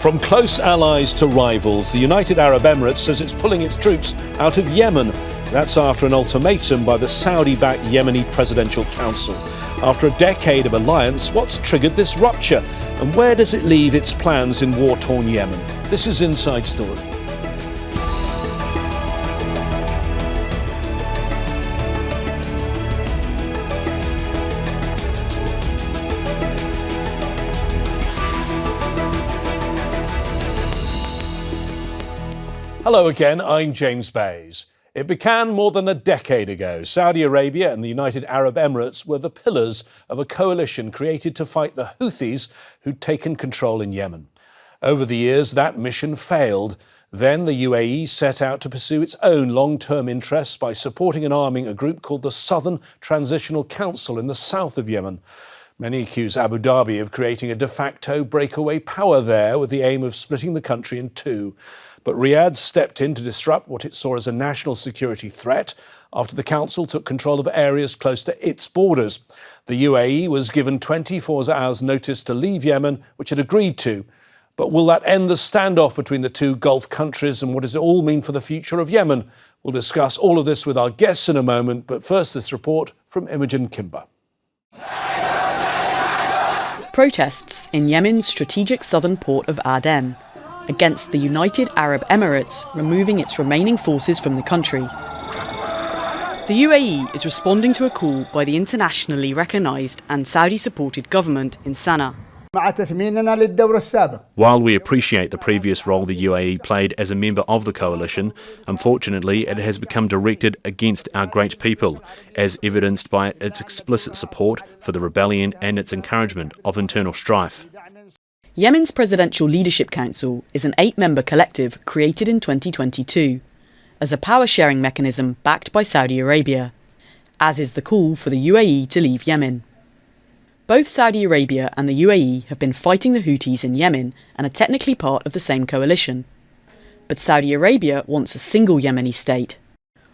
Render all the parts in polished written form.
From close allies to rivals, the United Arab Emirates says it's pulling its troops out of Yemen. That's after an ultimatum by the Saudi-backed Yemeni Presidential Council. After a decade of alliance, what's triggered this rupture? And where does it leave its plans in war-torn Yemen? This is Inside Story. Hello again, I'm James Bays. It began more than a decade ago. Saudi Arabia and the United Arab Emirates were the pillars of a coalition created to fight the Houthis who'd taken control in Yemen. Over the years, that mission failed. Then the UAE set out to pursue its own long-term interests by supporting and arming a group called the Southern Transitional Council in the south of Yemen. Many accuse Abu Dhabi of creating a de facto breakaway power there with the aim of splitting the country in two. But Riyadh stepped in to disrupt what it saw as a national security threat after the council took control of areas close to its borders. The UAE was given 24 hours notice to leave Yemen, which it agreed to. But will that end the standoff between the two Gulf countries, and what does it all mean for the future of Yemen? We'll discuss all of this with our guests in a moment, but first this report from Imogen Kimber. Protests in Yemen's strategic southern port of Aden against the United Arab Emirates removing its remaining forces from the country. The UAE is responding to a call by the internationally recognised and Saudi-supported government in Sana'a. While we appreciate the previous role the UAE played as a member of the coalition, unfortunately it has become directed against our great people, as evidenced by its explicit support for the rebellion and its encouragement of internal strife. Yemen's Presidential Leadership Council is an 8-member collective created in 2022 as a power-sharing mechanism backed by Saudi Arabia, as is the call for the UAE to leave Yemen. Both Saudi Arabia and the UAE have been fighting the Houthis in Yemen and are technically part of the same coalition. But Saudi Arabia wants a single Yemeni state,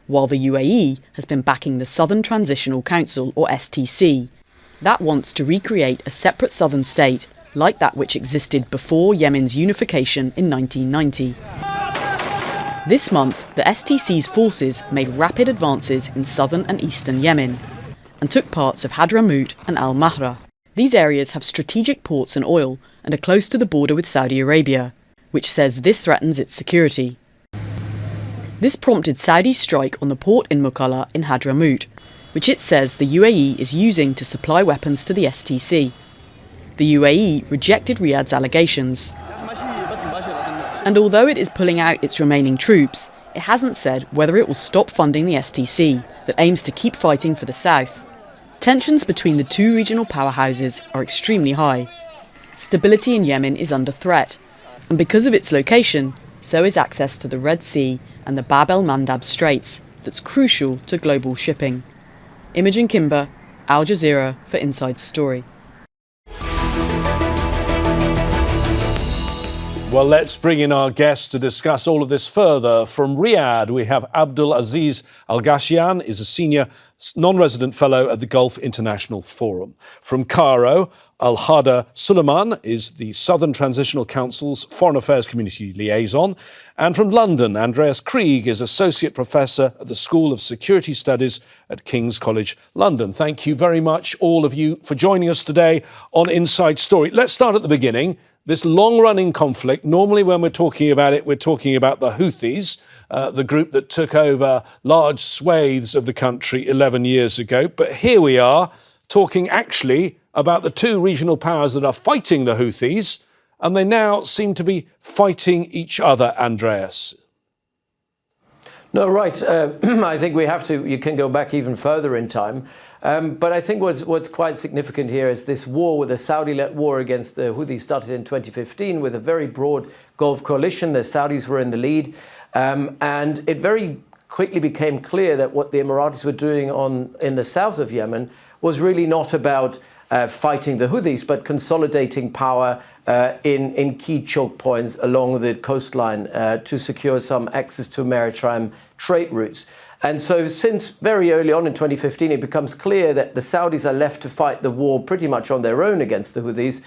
while the UAE has been backing the Southern Transitional Council, or STC, that wants to recreate a separate southern state like that which existed before Yemen's unification in 1990. This month, the STC's forces made rapid advances in southern and eastern Yemen and took parts of Hadramaut and Al-Mahra. These areas have strategic ports and oil and are close to the border with Saudi Arabia, which says this threatens its security. This prompted Saudi's strike on the port in Mukalla in Hadramaut, which it says the UAE is using to supply weapons to the STC. The UAE rejected Riyadh's allegations. And although it is pulling out its remaining troops, it hasn't said whether it will stop funding the STC that aims to keep fighting for the south. Tensions between the two regional powerhouses are extremely high. Stability in Yemen is under threat, and because of its location, so is access to the Red Sea and the Bab el-Mandab Straits that's crucial to global shipping. Imogen Kimber, Al Jazeera for Inside Story. Well, let's bring in our guests to discuss all of this further. From Riyadh, we have Abdul Aziz Al-Ghashian, is a senior non-resident fellow at the Gulf International Forum. From Cairo, Al-Hada Suleiman is the Southern Transitional Council's Foreign Affairs Community Liaison. And from London, Andreas Krieg is Associate Professor at the School of Security Studies at King's College London. Thank you very much, all of you, for joining us today on Inside Story. Let's start at the beginning. This long-running conflict, normally when we're talking about it, we're talking about the Houthis, the group that took over large swathes of the country 11 years ago. But here we are talking actually about the two regional powers that are fighting the Houthis, and they now seem to be fighting each other, Andreas. No, right. I think you can go back even further in time. But I think what's quite significant here is this war, the Saudi-led war against the Houthis, started in 2015 with a very broad Gulf coalition. The Saudis were in the lead. And it very quickly became clear that what the Emiratis were doing in the south of Yemen was really not about fighting the Houthis, but consolidating power in key choke points along the coastline to secure some access to maritime trade routes. And so since very early on in 2015, it becomes clear that the Saudis are left to fight the war pretty much on their own against the Houthis,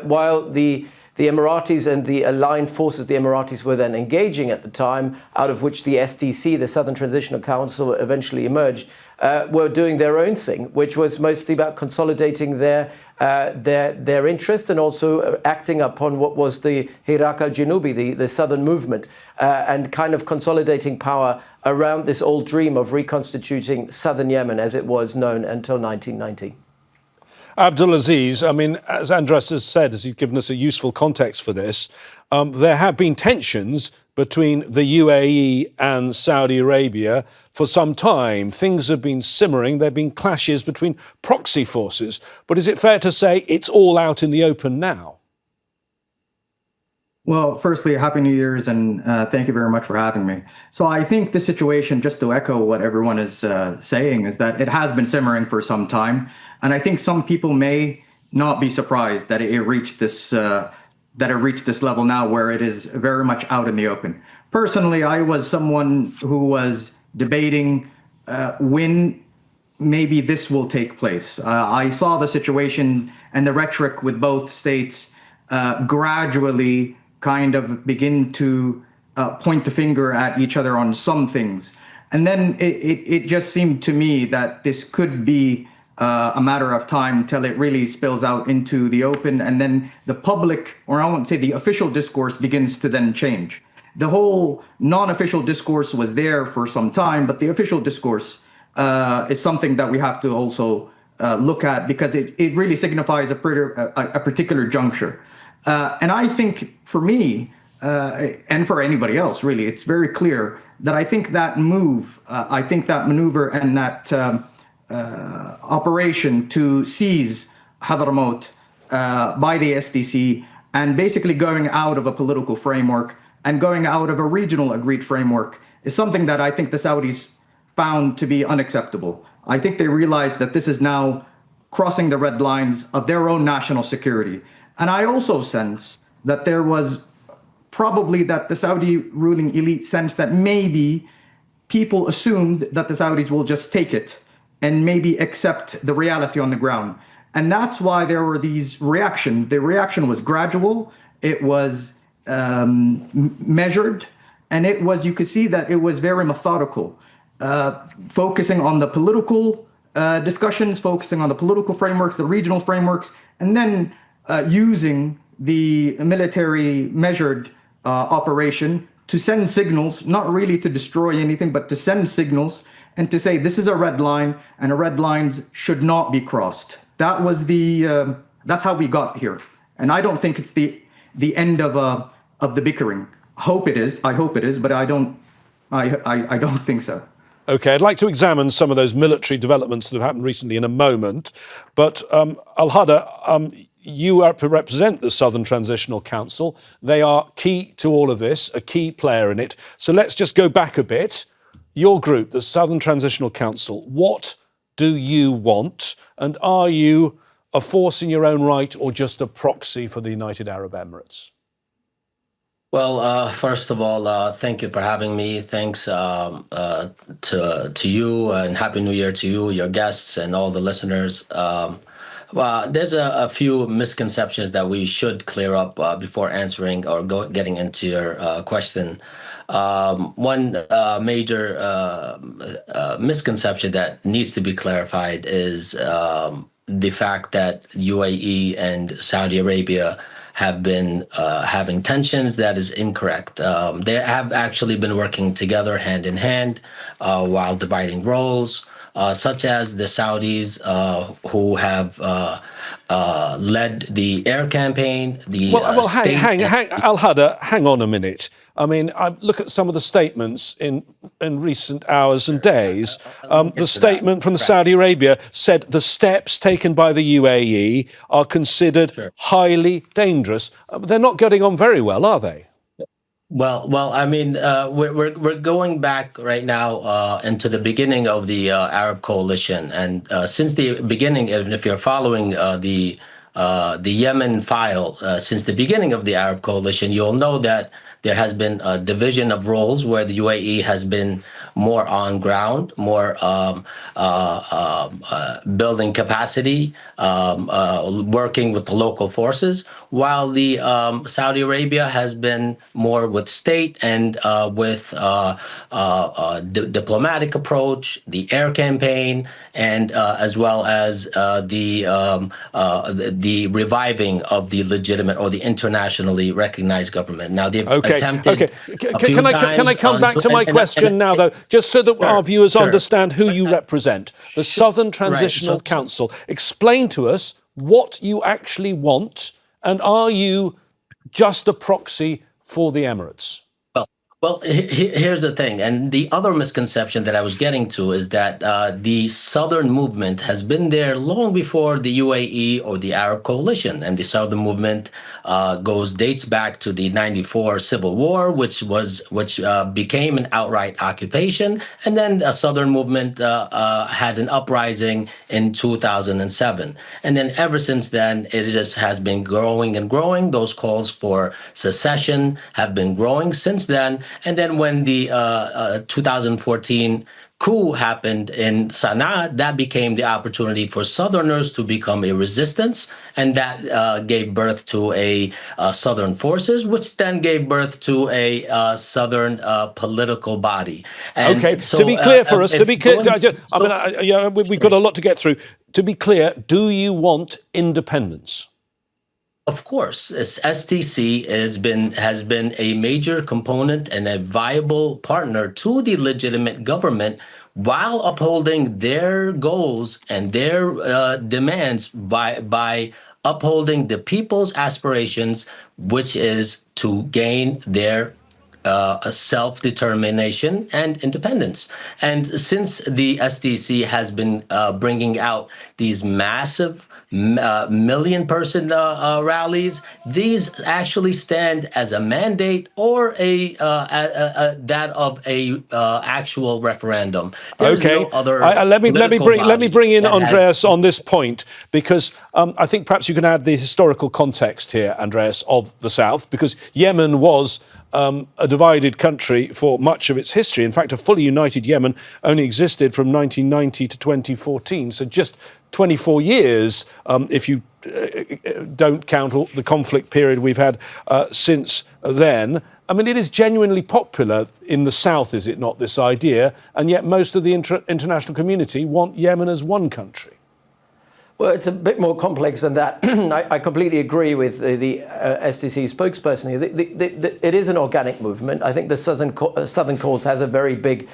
while the the Emiratis and the aligned forces the Emiratis were then engaging at the time, out of which the STC, the Southern Transitional Council, eventually emerged, were doing their own thing, which was mostly about consolidating their interest and also acting upon what was the Hirak al-Janubi, the southern movement, and kind of consolidating power around this old dream of reconstituting southern Yemen as it was known until 1990. Abdulaziz, I mean, as Andreas has said, as he's given us a useful context for this, there have been tensions between the UAE and Saudi Arabia for some time. Things have been simmering. There have been clashes between proxy forces. But is it fair to say it's all out in the open now? Well, firstly, Happy New Year's, and thank you very much for having me. So I think the situation, just to echo what everyone is saying, is that it has been simmering for some time. And I think some people may not be surprised that it reached this level now where it is very much out in the open. Personally, I was someone who was debating when maybe this will take place. I saw the situation and the rhetoric with both states gradually kind of begin to point the finger at each other on some things. And then it just seemed to me that this could be a matter of time till it really spills out into the open, and then the public, or I won't say the official discourse, begins to then change. The whole non-official discourse was there for some time, but the official discourse is something that we have to also look at, because it really signifies a particular juncture. And I think for me, and for anybody else, really, it's very clear that I think that move, I think that maneuver and that operation to seize Hadramaut by the STC and basically going out of a political framework and going out of a regional agreed framework is something that I think the Saudis found to be unacceptable. I think they realized that this is now crossing the red lines of their own national security. And I also sense that there was probably that the Saudi ruling elite sense that maybe people assumed that the Saudis will just take it and maybe accept the reality on the ground. And that's why there were these reactions. The reaction was gradual, it was measured, and it was, you could see that it was very methodical, focusing on the political discussions, focusing on the political frameworks, the regional frameworks, and then using the military measured operation to send signals, not really to destroy anything, but to send signals and to say this is a red line and red lines should not be crossed. That was that's how we got here. And I don't think it's the end of the bickering. I hope it is, but I don't think so. OK, I'd like to examine some of those military developments that have happened recently in a moment. But Al-Hada, you represent the Southern Transitional Council. They are key to all of this, a key player in it. So let's just go back a bit. Your group, the Southern Transitional Council, what do you want? And are you a force in your own right or just a proxy for the United Arab Emirates? Well, first of all, thank you for having me. Thanks to you, and Happy New Year to you, your guests, and all the listeners. Well, there's a few misconceptions that we should clear up before answering or getting into your question. One major misconception that needs to be clarified is the fact that UAE and Saudi Arabia have been having tensions. That is incorrect. They have actually been working together hand in hand while dividing roles, such as the Saudis who have led the air campaign. Al-Hada, hang on a minute. I mean, I look at some of the statements in recent hours and days. The statement from Saudi Arabia said the steps taken by the UAE are considered highly dangerous. They're not getting on very well, are they? Well. I mean, we're going back right now into the beginning of the Arab coalition, and since the beginning, even if you're following the Yemen file, since the beginning of the Arab coalition, you'll know that there has been a division of roles where the UAE has been more on ground, more building capacity, working with the local forces, while the Saudi Arabia has been more with state and with diplomatic approach, the air campaign, and as well as the reviving of the legitimate or the internationally recognized government. Now they've attempted. Can I come back to my question now, though, just so that our viewers understand who you represent? The Southern Transitional Council. Explain to us what you actually want, and are you just a proxy for the Emirates? Well, here's the thing, and the other misconception that I was getting to is that the Southern movement has been there long before the UAE or the Arab coalition, and the Southern movement dates back to the '94 Civil War, which became an outright occupation, and then a Southern movement had an uprising in 2007, and then ever since then it just has been growing and growing. Those calls for secession have been growing since then. And then when the 2014 coup happened in Sana'a, that became the opportunity for Southerners to become a resistance, and that gave birth to a Southern forces, which then gave birth to a Southern political body. And okay, so, to be clear for us, we've got a lot to get through. To be clear, do you want independence? Of course, STC has been a major component and a viable partner to the legitimate government while upholding their goals and their demands by upholding the people's aspirations, which is to gain their self-determination and independence. And since the SDC has been bringing out these massive million-person rallies, these actually stand as a mandate or that of a actual referendum. There's no other let me bring in Andreas on this point, because I think perhaps you can add the historical context here, Andreas, of the South, because Yemen was a divided country for much of its history. In fact, a fully united Yemen only existed from 1990 to 2014, so just 24 years if you don't count all the conflict period we've had since then. I mean, it is genuinely popular in the South, is it not, this idea? And yet most of the international community want Yemen as one country. Well, it's a bit more complex than that. I completely agree with the STC spokesperson here. It is an organic movement. I think the Southern cause has a very big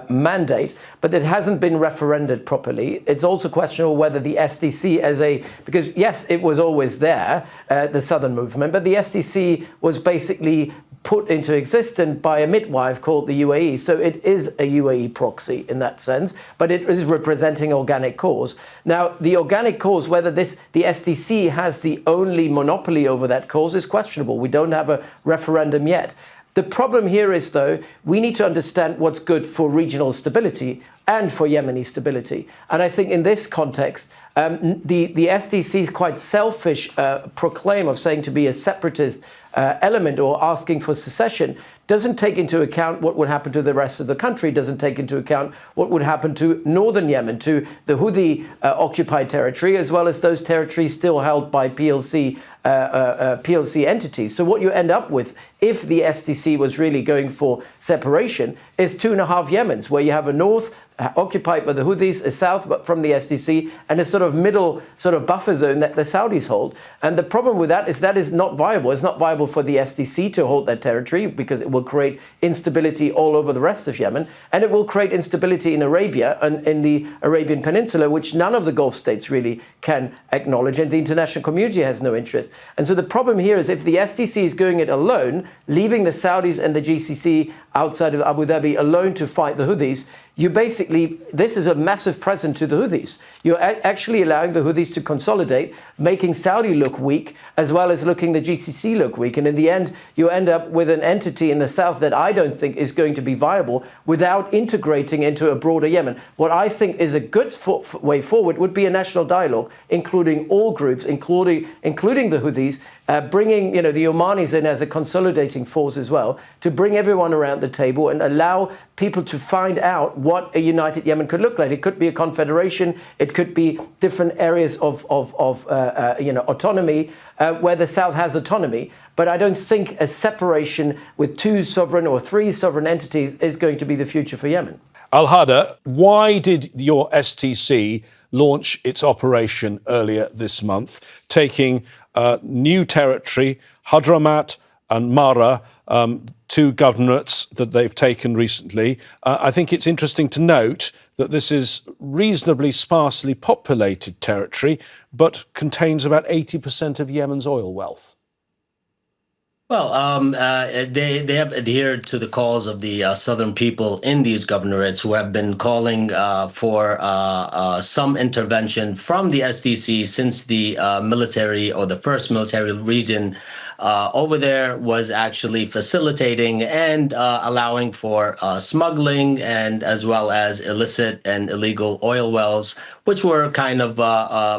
mandate, but it hasn't been referended properly. It's also questionable whether the SDC because yes, it was always there, the Southern movement, but the SDC was basically put into existence by a midwife called the UAE. So it is a UAE proxy in that sense, but it is representing organic cause. Now, the organic cause, whether the SDC has the only monopoly over that cause is questionable. We don't have a referendum yet. The problem here is, though, we need to understand what's good for regional stability and for Yemeni stability. And I think in this context, the SDC's quite selfish proclaim of saying to be a separatist element or asking for secession doesn't take into account what would happen to the rest of the country, doesn't take into account what would happen to northern Yemen, to the Houthi occupied territory, as well as those territories still held by PLC entities. So what you end up with, if the SDC was really going for separation, is 2.5 Yemens, where you have a north occupied by the Houthis, a south but from the SDC, and a sort of middle sort of buffer zone that the Saudis hold. And the problem with that is not viable. It's not viable for the SDC to hold that territory because it will create instability all over the rest of Yemen, and it will create instability in Arabia and in the Arabian Peninsula, which none of the Gulf states really can acknowledge, and the international community has no interest. And so the problem here is if the SDC is going it alone, leaving the Saudis and the GCC outside of Abu Dhabi alone to fight the Houthis, this is a massive present to the Houthis. You're actually allowing the Houthis to consolidate, making Saudi look weak, as well as looking the GCC look weak. And in the end, you end up with an entity in the south that I don't think is going to be viable without integrating into a broader Yemen. What I think is a good way forward would be a national dialogue, including all groups, including the Houthis, bringing the Omanis in as a consolidating force as well, to bring everyone around the table and allow people to find out what a united Yemen could look like. It could be a confederation, it could be different areas of autonomy where the South has autonomy. But I don't think a separation with 2 sovereign or 3 sovereign entities is going to be the future for Yemen. Al-Hada, why did your STC launch its operation earlier this month, taking new territory, Hadramat and Mara, 2 governorates that they've taken recently? I think it's interesting to note that this is reasonably sparsely populated territory, but contains about 80% of Yemen's oil wealth. Well, they have adhered to the calls of the southern people in these governorates, who have been calling for some intervention from the SDC since the military, or the first military region over there, was actually facilitating and allowing for smuggling, and as well as illicit and illegal oil wells, which were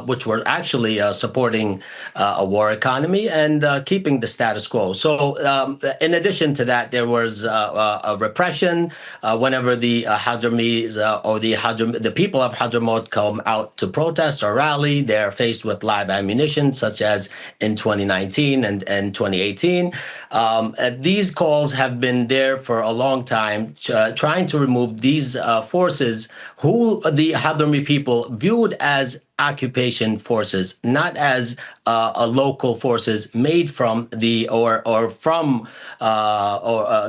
which were actually supporting a war economy and keeping the status quo. So in addition to that, there was a repression whenever the Hadramis or the people of Hadramaut come out to protest or rally. They're faced with live ammunition, such as in 2019 and 2018. These calls have been there for a long time, trying to remove these forces who the Hadrami people viewed as occupation forces, not as local forces made from the or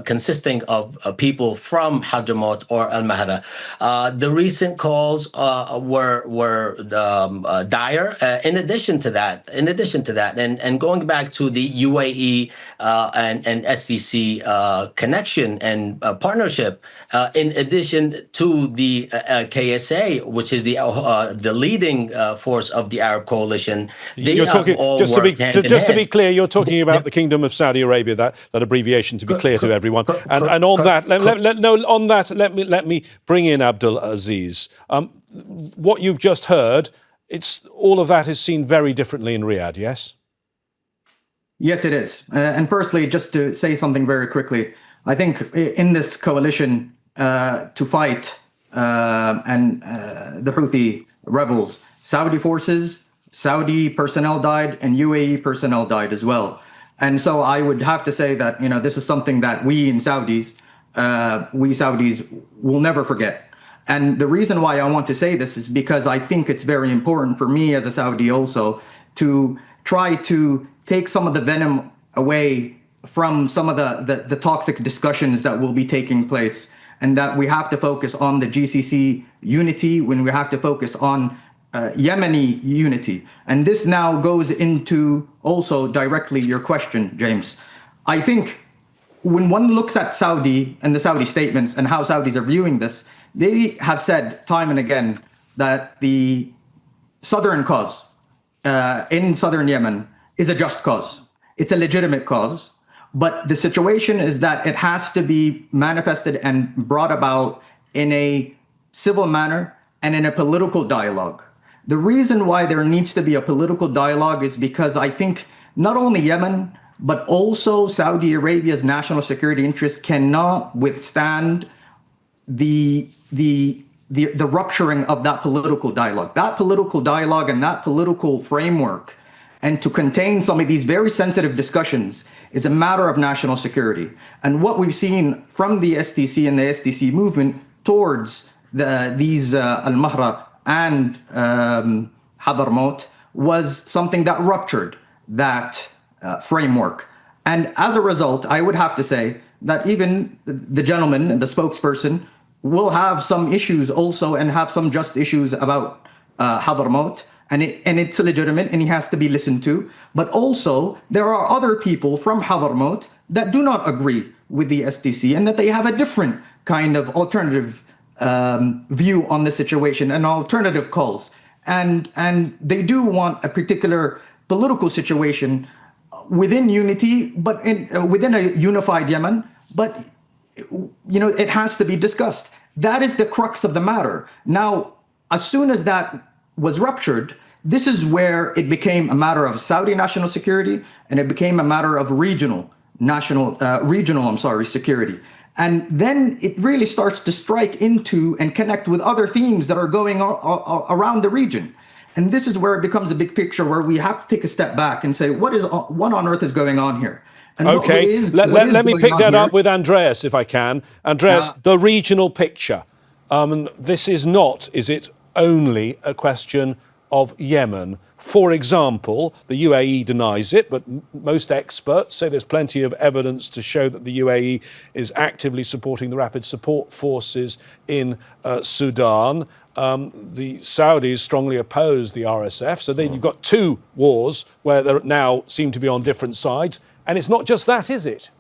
consisting of people from Hadramaut or Al Mahra. The recent calls were dire. In addition to that, and going back to the UAE and SDC connection and partnership, in addition to the KSA, which is the leading force of the Arab coalition, You're talking, just to be clear, you're talking about the Kingdom of Saudi Arabia. That abbreviation, to be clear to everyone. And on that, let me bring in Abdul Aziz. What you've just heard, all of that is seen very differently in Riyadh. Yes. Yes, it is. And firstly, just to say something very quickly, I think in this coalition to fight the Houthi rebels, Saudi forces, Saudi personnel died, and UAE personnel died as well. And so I would have to say that, this is something that we Saudis will never forget. And the reason why I want to say this is because I think it's very important for me as a Saudi also to try to take some of the venom away from some of the toxic discussions that will be taking place, and that we have to focus on the GCC unity, when we have to focus on Yemeni unity. And this now goes into also directly your question, James. I think when one looks at Saudi and the Saudi statements and how Saudis are viewing this, they have said time and again that the southern cause in southern Yemen is a just cause. It's a legitimate cause. But the situation is that it has to be manifested and brought about in a civil manner and in a political dialogue. The reason why there needs to be a political dialogue is because I think not only Yemen, but also Saudi Arabia's national security interests cannot withstand the rupturing of that political dialogue. That political dialogue and that political framework, and to contain some of these very sensitive discussions, is a matter of national security. And what we've seen from the STC and the STC movement towards these Al-Mahra and Hadramaut was something that ruptured that framework. And as a result, I would have to say that even the gentleman, the spokesperson, will have some issues also, and have some just issues about Hadramaut. And it's legitimate, and he has to be listened to. But also, there are other people from Hadramaut that do not agree with the SDC, and that they have a different kind of alternative view on the situation and alternative calls. And they do want a particular political situation within unity, but within a unified Yemen. But it has to be discussed. That is the crux of the matter. Now, as soon as that was ruptured, this is where it became a matter of Saudi national security, and it became a matter of regional security. And then it really starts to strike into and connect with other themes that are going around the region. And this is where it becomes a big picture where we have to take a step back and say, what on earth is going on here? And okay, let me pick that up with Andreas, if I can. Andreas, the regional picture. This is not, is it, only a question of Yemen? For example, the UAE denies it, but most experts say there's plenty of evidence to show that the UAE is actively supporting the rapid support forces in Sudan. The Saudis strongly oppose the RSF, so then you've got two wars where they now seem to be on different sides. And it's not just that, is it?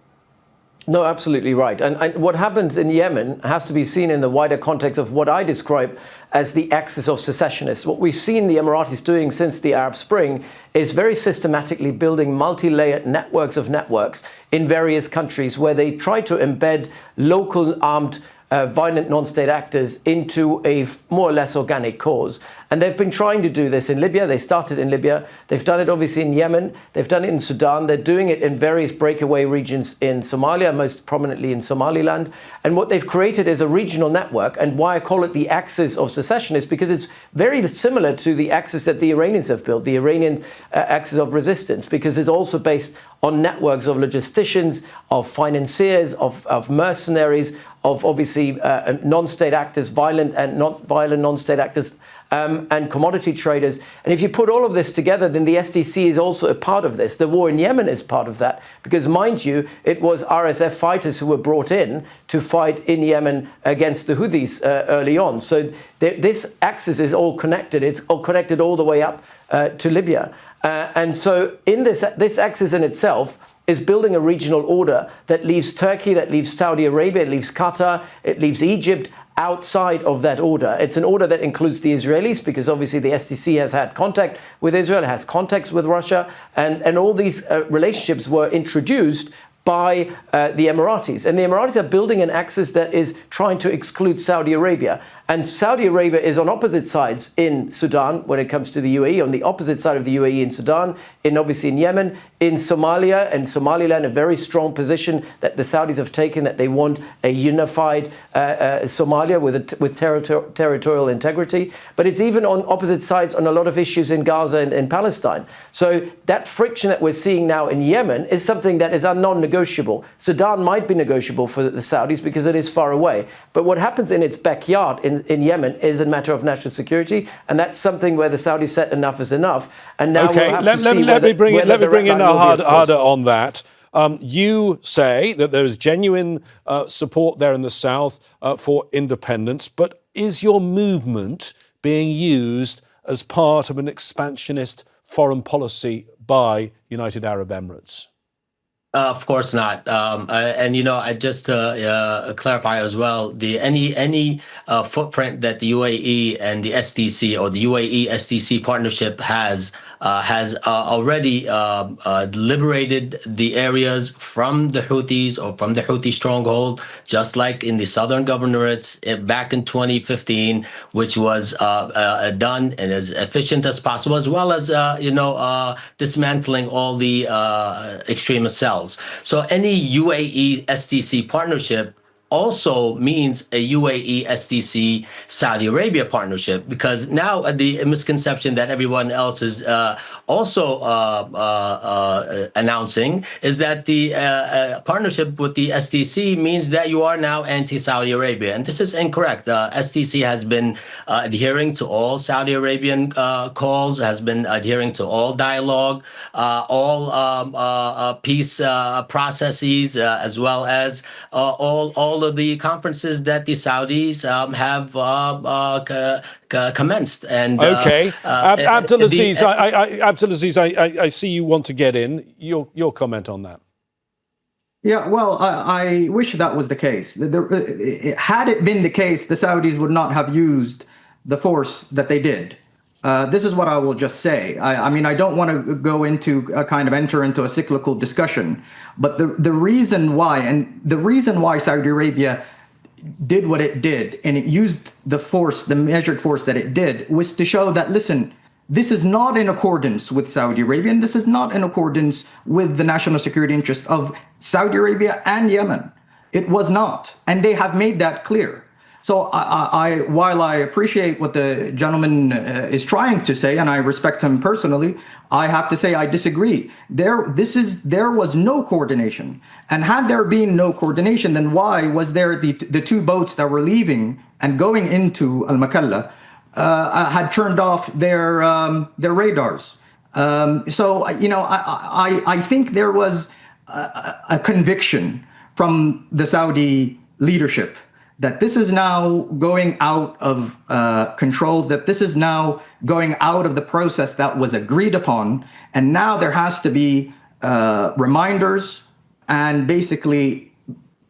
No, absolutely right. And what happens in Yemen has to be seen in the wider context of what I describe as the Axis of Secessionists. What we've seen the Emiratis doing since the Arab Spring is very systematically building multi-layered networks of networks in various countries where they try to embed local armed violent non-state actors into a more or less organic cause. And they've been trying to do this in Libya. They started in Libya. They've done it obviously in Yemen. They've done it in Sudan. They're doing it in various breakaway regions in Somalia, most prominently in Somaliland. And what they've created is a regional network. And why I call it the Axis of Secessionists, because it's very similar to the axis that the Iranians have built, the Iranian Axis of Resistance, because it's also based on networks of logisticians, of financiers, of mercenaries, of obviously non-state actors, violent and not violent non-state actors, and commodity traders. And if you put all of this together, then the SDC is also a part of this. The war in Yemen is part of that, because mind you, it was RSF fighters who were brought in to fight in Yemen against the Houthis early on. So this axis is all connected. It's all connected all the way up to Libya. And so in this axis in itself is building a regional order that leaves Turkey, that leaves Saudi Arabia, it leaves Qatar, it leaves Egypt outside of that order. It's an order that includes the Israelis, because obviously the SDC has had contact with Israel, has contacts with Russia, and all these relationships were introduced by the Emiratis. And the Emiratis are building an axis that is trying to exclude Saudi Arabia. And Saudi Arabia is on opposite sides in Sudan when it comes to the UAE, on the opposite side of the UAE in Sudan, obviously in Yemen, in Somalia and Somaliland, a very strong position that the Saudis have taken, that they want a unified Somalia with territorial integrity. But it's even on opposite sides on a lot of issues in Gaza and in Palestine. So that friction that we're seeing now in Yemen is something that is non-negotiable. Sudan might be negotiable for the Saudis because it is far away. But what happens in its backyard in Yemen is a matter of national security, and that's something where the Saudis said enough is enough. And now we'll have to see let me bring in harder on that. You say that there is genuine support there in the south for independence, but is your movement being used as part of an expansionist foreign policy by United Arab Emirates? Of course not. And I just clarify as well, any footprint that the UAE and the SDC or the UAE SDC partnership has already liberated the areas from the Houthis or from the Houthi stronghold, just like in the southern governorates back in 2015, which was done and as efficient as possible, as well as dismantling all the extremist cells. So any UAE SDC partnership also means a UAE SDC Saudi Arabia partnership, because now the misconception that everyone else is also announcing is that the partnership with the SDC means that you are now anti-Saudi Arabia, and this is incorrect. SDC has been adhering to all Saudi Arabian calls, has been adhering to all dialogue, all peace processes, as well as all of the conferences that the Saudis have commenced. And okay, Abdulaziz, I see you want to get in. Your comment on that? Yeah, well, I wish that was the case. Had it been the case, the Saudis would not have used the force that they did. This is what I will just say. I mean, I don't want to go into enter into a cyclical discussion, but the reason why Saudi Arabia did what it did, and it used the measured force that it did, was to show that, listen, This is not in accordance with Saudi Arabia, and this is not in accordance with the national security interest of Saudi Arabia and Yemen. It was not, and they have made that clear. So while I appreciate what the gentleman is trying to say, and I respect him personally, I have to say I disagree. There was no coordination. And had there been no coordination, then why was there the two boats that were leaving and going into Al-Makalla had turned off their radars? I think there was a conviction from the Saudi leadership that this is now going out of control, that this is now going out of the process that was agreed upon. And now there has to be reminders and basically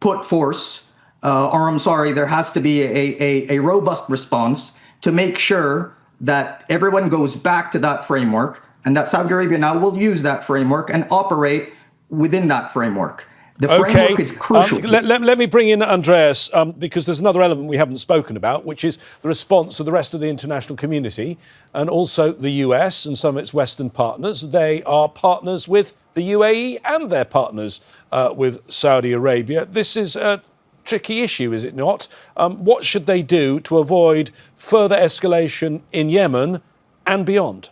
put force, there has to be a robust response to make sure that everyone goes back to that framework and that Saudi Arabia now will use that framework and operate within that framework. The framework is crucial. Let me bring in Andreas, because there's another element we haven't spoken about, which is the response of the rest of the international community and also the US and some of its Western partners. They are partners with the UAE and they're partners with Saudi Arabia. This is a tricky issue, is it not? What should they do to avoid further escalation in Yemen and beyond?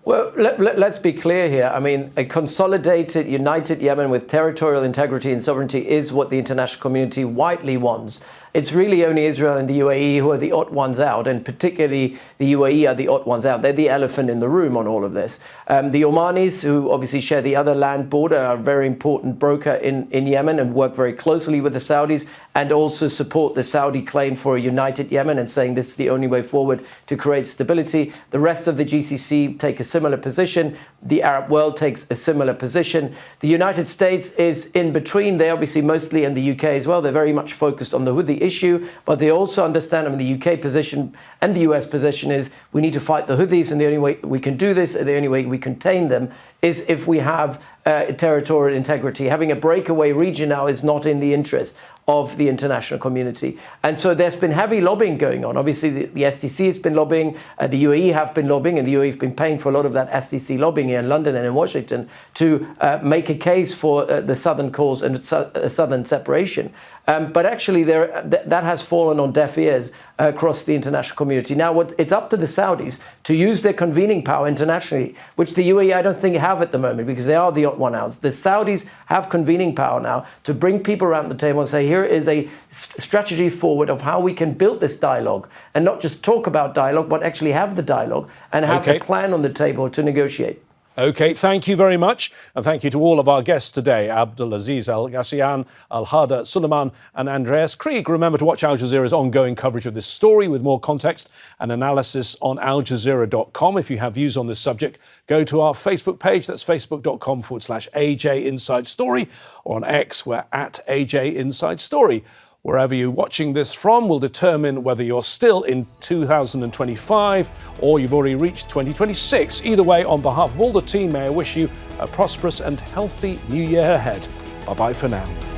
Well, let's be clear here. I mean, a consolidated, united Yemen with territorial integrity and sovereignty is what the international community widely wants. It's really only Israel and the UAE who are the odd ones out, and particularly the UAE are the odd ones out. They're the elephant in the room on all of this. The Omanis, who obviously share the other land border, are a very important broker in Yemen and work very closely with the Saudis and also support the Saudi claim for a united Yemen and saying this is the only way forward to create stability. The rest of the GCC take a similar position. The Arab world takes a similar position. The United States is in between. They obviously mostly, in the UK as well, they're very much focused on the Houthi issue, but they also understand, the UK position and the US position is we need to fight the Houthis, and the only way we can do this, the only way we contain them, is if we have territorial integrity. Having a breakaway region now is not in the interest of the international community. And so there's been heavy lobbying going on. Obviously, the STC has been lobbying, the UAE have been lobbying, and the UAE have been paying for a lot of that STC lobbying here in London and in Washington to make a case for the southern cause and southern separation. But actually, that has fallen on deaf ears across the international community. Now, it's up to the Saudis to use their convening power internationally, which the UAE, I don't think, have at the moment, because they are the odd one out. The Saudis have convening power now to bring people around the table and say, here is a strategy forward of how we can build this dialogue, and not just talk about dialogue, but actually have the dialogue and have a plan on the table to negotiate. OK, thank you very much. And thank you to all of our guests today, Abdulaziz Al-Ghassian, Al-Hada Suleiman and Andreas Krieg. Remember to watch Al Jazeera's ongoing coverage of this story with more context and analysis on aljazeera.com. If you have views on this subject, go to our Facebook page. That's facebook.com/AJ Inside Story, or on X, we're at AJ Inside Story. Wherever you're watching this from will determine whether you're still in 2025 or you've already reached 2026. Either way, on behalf of all the team, may I wish you a prosperous and healthy new year ahead. Bye-bye for now.